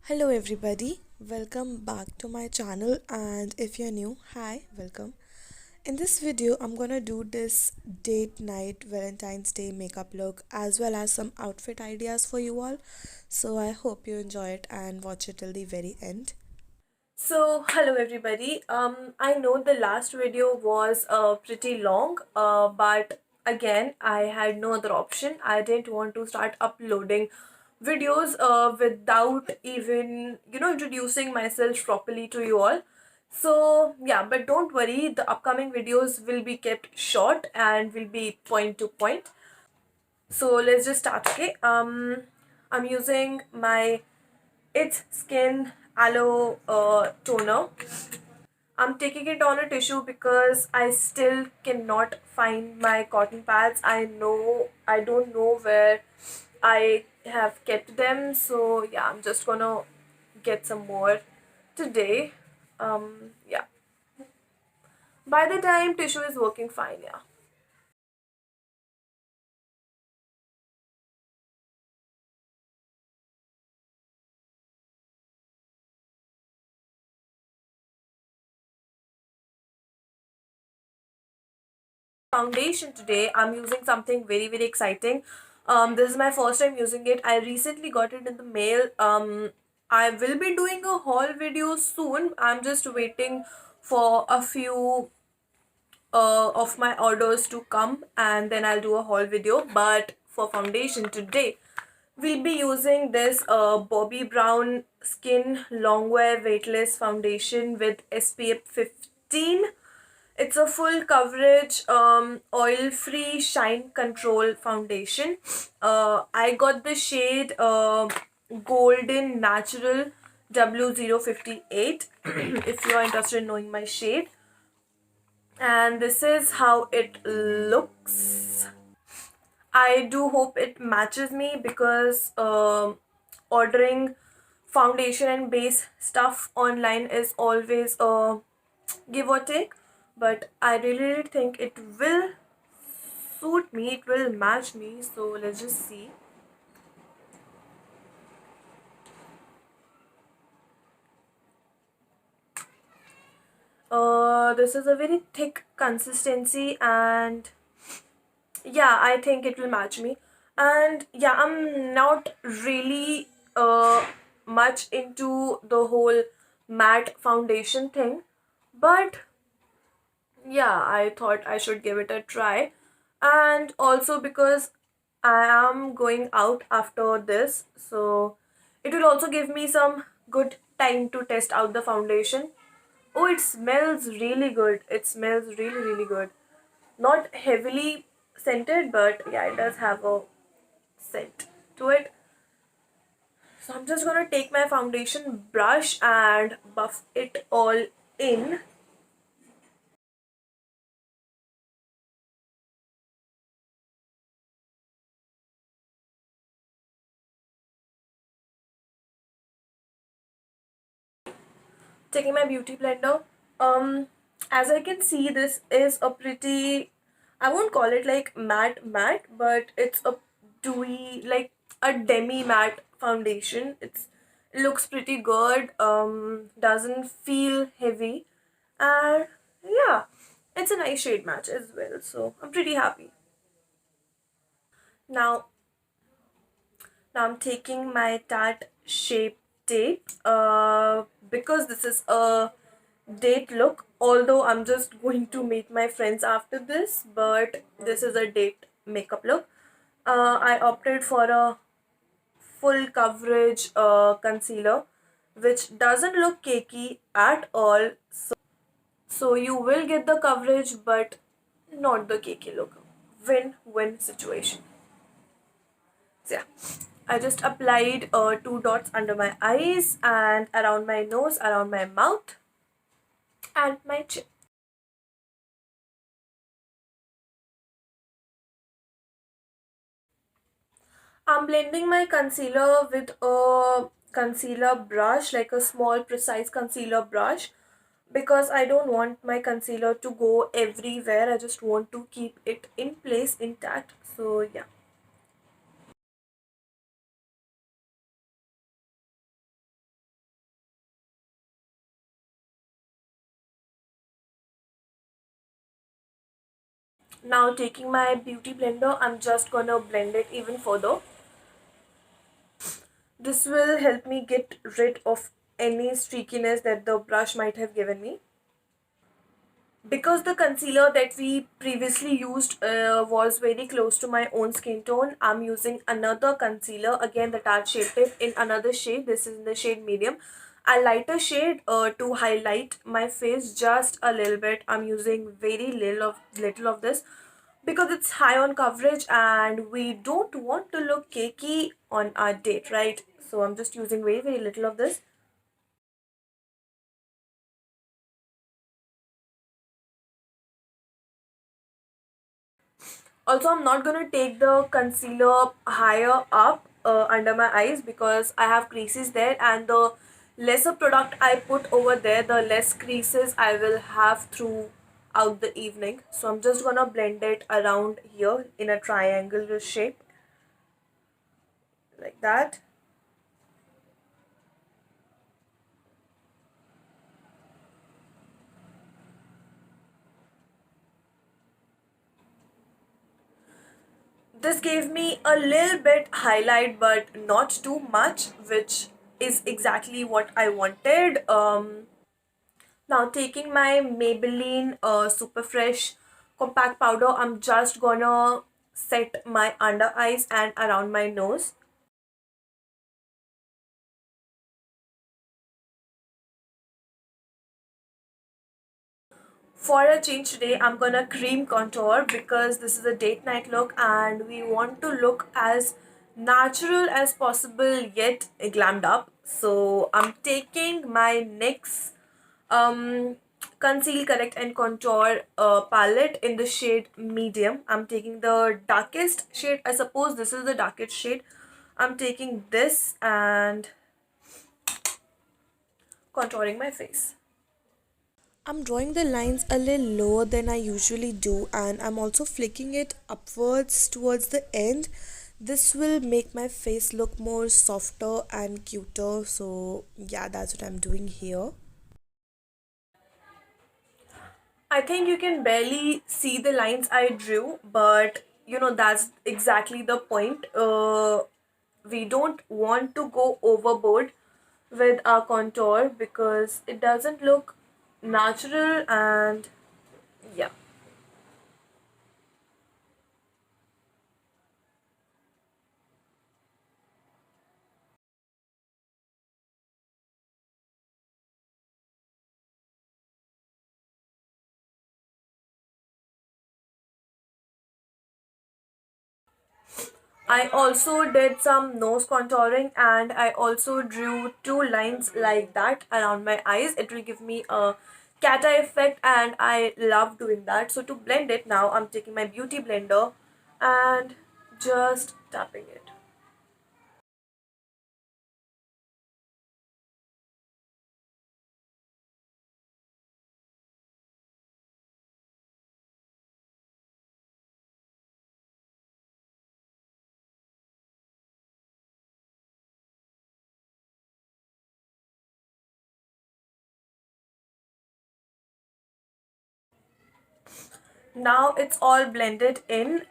Hello everybody, welcome back to my channel, and if you're new, hi, welcome. In this video I'm gonna do this date night Valentine's Day makeup look as well as some outfit ideas for you all. So I hope you enjoy it and watch it till the very end. So hello everybody. I know the last video was pretty long, but again I had no other option. I didn't want to start uploading videos without even introducing myself properly to you all. So yeah, but don't worry, the upcoming videos will be kept short and will be point to point. So let's just start. Okay, I'm using my It's Skin Aloe toner. I'm taking it on a tissue because I still cannot find my cotton pads. I don't know where I have kept them. So yeah, I'm just gonna get some more today. Yeah. By the time tissue is working fine, yeah. Foundation today, I'm using something very exciting. This is my first time using it. I recently got it in the mail. I will be doing a haul video soon. I'm just waiting for a few of my orders to come and then I'll do a haul video. But for foundation today, we'll be using this Bobbi Brown Skin Longwear Weightless Foundation with SPF 15. It's a full coverage, oil-free shine control foundation. I got the shade Golden Natural W058 if you are interested in knowing my shade. And this is how it looks. I do hope it matches me because ordering foundation and base stuff online is always a give or take, but I really think it will suit me, it will match me. So let's just see. This is a very thick consistency, and yeah, I think it will match me. And yeah, I'm not really much into the whole matte foundation thing, but yeah, I thought I should give it a try. And also because I am going out after this, so it will also give me some good time to test out the foundation. Oh, it smells really good. It smells really good. Not heavily scented, but yeah, it does have a scent to it. So I'm just gonna take my foundation brush and buff it all in. Taking my beauty blender. um as I can see, this is a pretty, I won't call it like matte, but it's a dewy, like a demi matte foundation. It looks pretty good, doesn't feel heavy, and yeah, it's a nice shade match as well, so I'm pretty happy. Now now I'm taking my Tarte shape tape, because this is a date look, although I'm just going to meet my friends after this, but this is a date makeup look. I opted for a full coverage concealer, which doesn't look cakey at all. So you will get the coverage, but not the cakey look. Win-win situation. So yeah, I just applied two dots under my eyes and around my nose, around my mouth, and my chin. I'm blending my concealer with a concealer brush, like a small precise concealer brush, because I don't want my concealer to go everywhere. I just want to keep it in place intact. So yeah. Now taking my beauty blender, I'm just gonna blend it even further. This will help me get rid of any streakiness that the brush might have given me. Because the concealer that we previously used was very close to my own skin tone, I'm using another concealer, again the Tarte Shape Tape, in another shade. This is in the shade medium, a lighter shade to highlight my face just a little bit. I'm using very little of this because it's high on coverage and we don't want to look cakey on our date, right? So I'm just using very little of this. Also, I'm not going to take the concealer higher up under my eyes because I have creases there, and the lesser product I put over there, the less creases I will have throughout the evening. So I'm just going to blend it around here in a triangular shape like that. This gave me a little bit highlight but not too much, which is exactly what I wanted. Now taking my Maybelline Super Fresh Compact Powder, I'm just gonna set my under eyes and around my nose. For a change today, I'm gonna cream contour because this is a date night look and we want to look as natural as possible yet glammed up. So I'm taking my NYX um, Conceal, Correct and Contour palette in the shade medium. I'm taking the darkest shade. I suppose this is the darkest shade. I'm taking this and contouring my face. I'm drawing the lines a little lower than I usually do, and I'm also flicking it upwards towards the end. This will make my face look more softer and cuter. So yeah, that's what I'm doing here. I think you can barely see the lines I drew, but that's exactly the point. We don't want to go overboard with our contour because it doesn't look natural, and yeah. I also did some nose contouring and I also drew two lines like that around my eyes. It will give me a cat eye effect and I love doing that. So to blend it now, I'm taking my beauty blender and just tapping it. Now it's all blended in.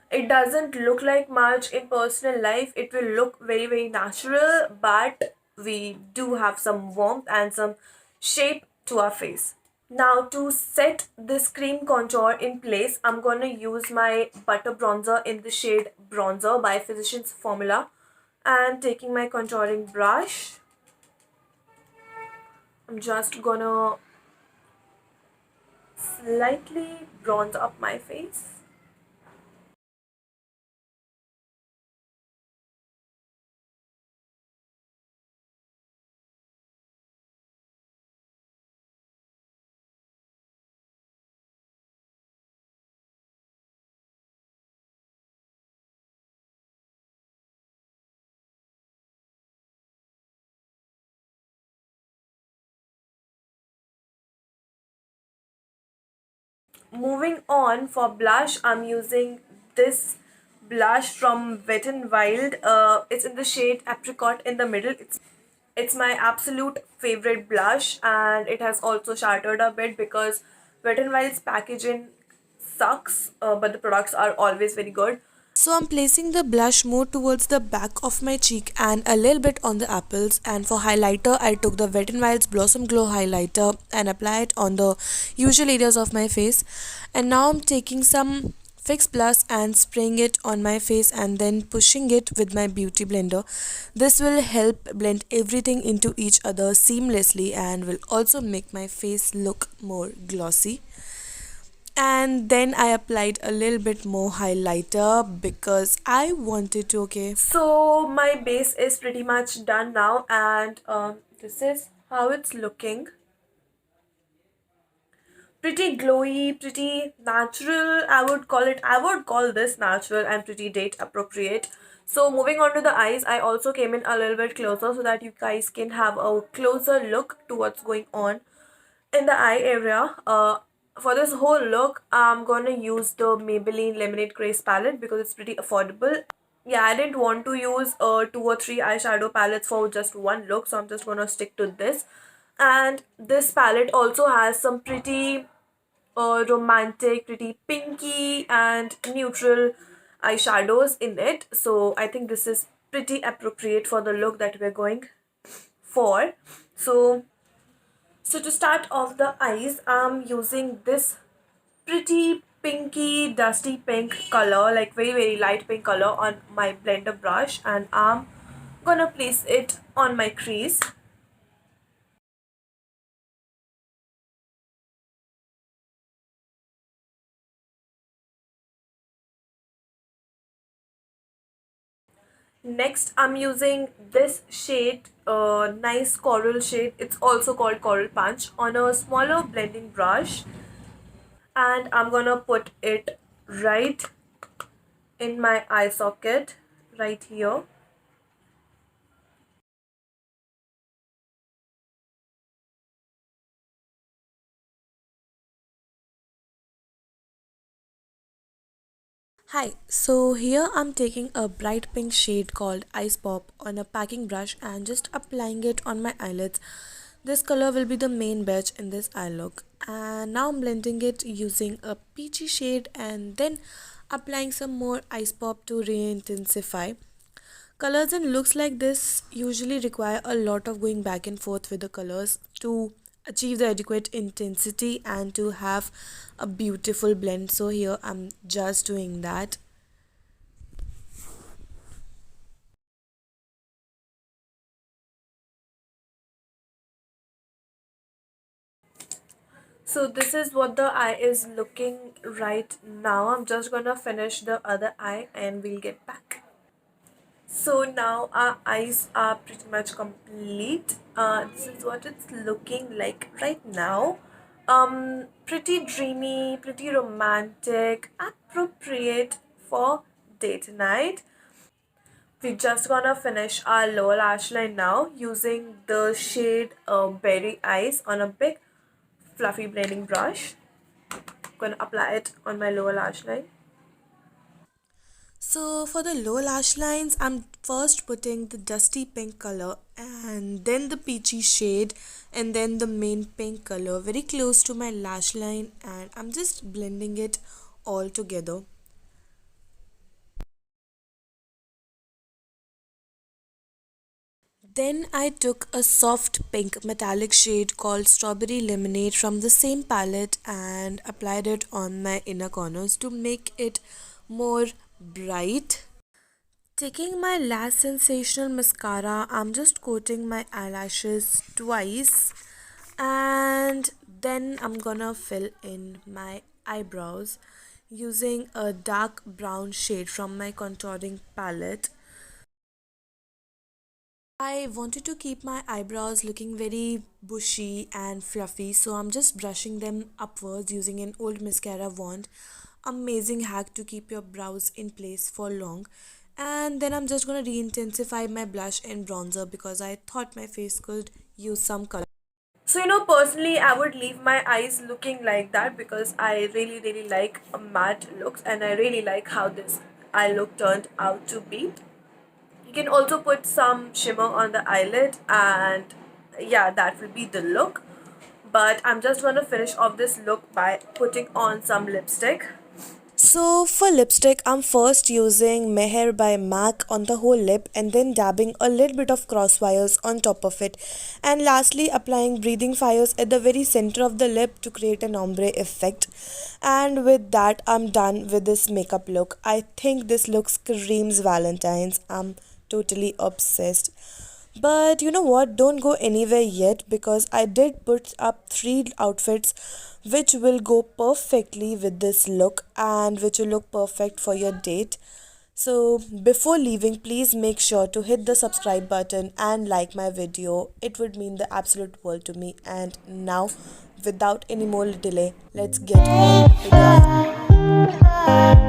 It doesn't look like much in personal life. It will look very natural, but we do have some warmth and some shape to our face. Now to set this cream contour in place, I'm going to use my butter bronzer in the shade Bronzer by Physicians Formula, and taking my contouring brush, I'm just gonna slightly bronze up my face. Moving on for blush, I'm using this blush from Wet n Wild. It's in the shade Apricot in the middle. It's my absolute favorite blush and it has also shattered a bit because Wet n Wild's packaging sucks, but the products are always very good. So I'm placing the blush more towards the back of my cheek and a little bit on the apples. And for highlighter, I took the Wet n Wild's Blossom Glow highlighter and apply it on the usual areas of my face. And now I'm taking some Fix Plus and spraying it on my face and then pushing it with my beauty blender. This will help blend everything into each other seamlessly and will also make my face look more glossy. And then I applied a little bit more highlighter because I wanted to. Okay, So my base is pretty much done now, and this is how it's looking. Pretty glowy, pretty natural. I would call this natural and pretty date appropriate. So moving on to the eyes, I also came in a little bit closer so that you guys can have a closer look to what's going on in the eye area. For this whole look, I'm gonna use the Maybelline Lemonade Craze palette because it's pretty affordable. Yeah, I didn't want to use two or three eyeshadow palettes for just one look, so I'm just gonna stick to this. And this palette also has some pretty romantic, pretty pinky and neutral eyeshadows in it. So I think this is pretty appropriate for the look that we're going for. So to start off the eyes, I'm using this pretty pinky dusty pink color, like very very light pink color, on my blender brush, and I'm gonna place it on my crease. Next, I'm using this shade, nice coral shade, it's also called Coral Punch, on a smaller blending brush, and I'm gonna put it right in my eye socket right here. hi. So here I'm taking a bright pink shade called Ice Pop on a packing brush and just applying it on my eyelids. This color will be the main badge in this eye look. And now I'm blending it using a peachy shade and then applying some more Ice Pop to re-intensify. Colors and looks like this usually require a lot of going back and forth with the colors to achieve the adequate intensity and to have a beautiful blend. So here I'm just doing that. So this is what the eye is looking right now. I'm just gonna finish the other eye and we'll get back. So now our eyes are pretty much complete. This is what it's looking like right now. Pretty dreamy, pretty romantic, appropriate for date night. We're just gonna finish our lower lash line now using the shade Berry Eyes on a big fluffy blending brush. Gonna apply it on my lower lash line. So for the low lash lines, I'm first putting the dusty pink color and then the peachy shade and then the main pink color very close to my lash line, and I'm just blending it all together. Then I took a soft pink metallic shade called Strawberry Lemonade from the same palette and applied it on my inner corners to make it more bright. Taking my last sensational mascara, I'm just coating my eyelashes twice and then I'm gonna fill in my eyebrows using a dark brown shade from my contouring palette. I wanted to keep my eyebrows looking very bushy and fluffy, so I'm just brushing them upwards using an old mascara wand. Amazing hack to keep your brows in place for long. And then I'm just gonna re-intensify my blush and bronzer because I thought my face could use some color. So personally, I would leave my eyes looking like that because I really really like a matte looks, and I really like how this eye look turned out to be. You can also put some shimmer on the eyelid, and yeah, that will be the look. But I'm just gonna finish off this look by putting on some lipstick. So for lipstick, I'm first using Mehr by MAC on the whole lip and then dabbing a little bit of crosswires on top of it. And lastly, applying breathing fires at the very center of the lip to create an ombre effect. And with that, I'm done with this makeup look. I think this look screams Valentine's. I'm totally obsessed. But you know what? Don't go anywhere yet because I did put up three outfits which will go perfectly with this look and which will look perfect for your date. So before leaving, please make sure to hit the subscribe button and like my video. It would mean the absolute world to me. And now, without any more delay, let's get on to the